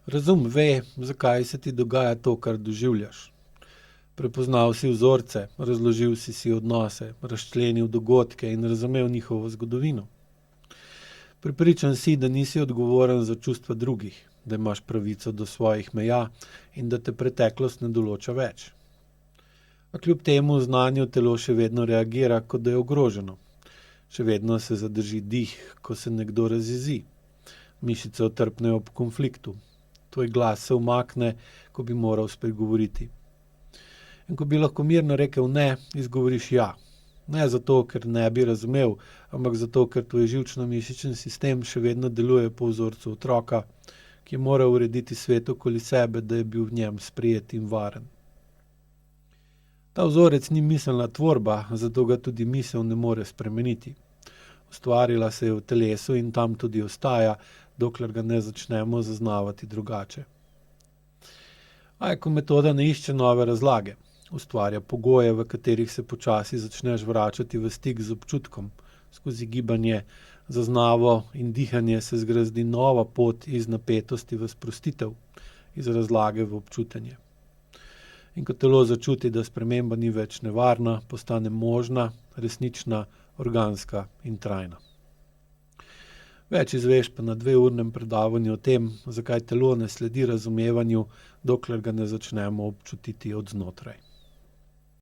Razum ve, zakaj se ti dogaja to, kar doživljaš. Prepoznal si vzorce, razložil si odnose, razčlenil dogodke in razumel njihovo zgodovino. Prepričan si, da nisi odgovoren za čustva drugih, da imaš pravico do svojih meja in da te preteklost ne določa več. A kljub temu v znanju telo še vedno reagira, kot da je ogroženo. Še vedno se zadrži dih, ko se nekdo razjezi. Mišice otrpnejo ob konfliktu. Tvoj glas se umakne, ko bi moral spregovoriti. In ko bi lahko mirno rekel ne, izgovoriš ja. Ne zato, ker ne bi razumel, ampak zato, ker tvoj živčno-mišični sistem še vedno deluje po vzorcu otroka, ki je moral urediti svet okoli sebe, da je bil v njem sprejet in varen. Ta vzorec ni miselna tvorba, zato ga tudi misel ne more spremeniti. Ustvarila se je v telesu in tam tudi ostaja, dokler ga ne začnemo zaznavati drugače. Ajko metoda ne išče nove razlage. Ustvarja pogoje, v katerih se počasi začneš vračati v stik z občutkom. Skozi gibanje, zaznavo in dihanje se zgrazdi nova pot iz napetosti v sprostitev, iz razlage v občutenje. In ko telo začuti, da sprememba ni več nevarna, postane možna, resnična, organska in trajna. Več izveš pa na 2-urnem predavanju o tem, zakaj telo ne sledi razumevanju, dokler ga ne začnemo občutiti od znotraj.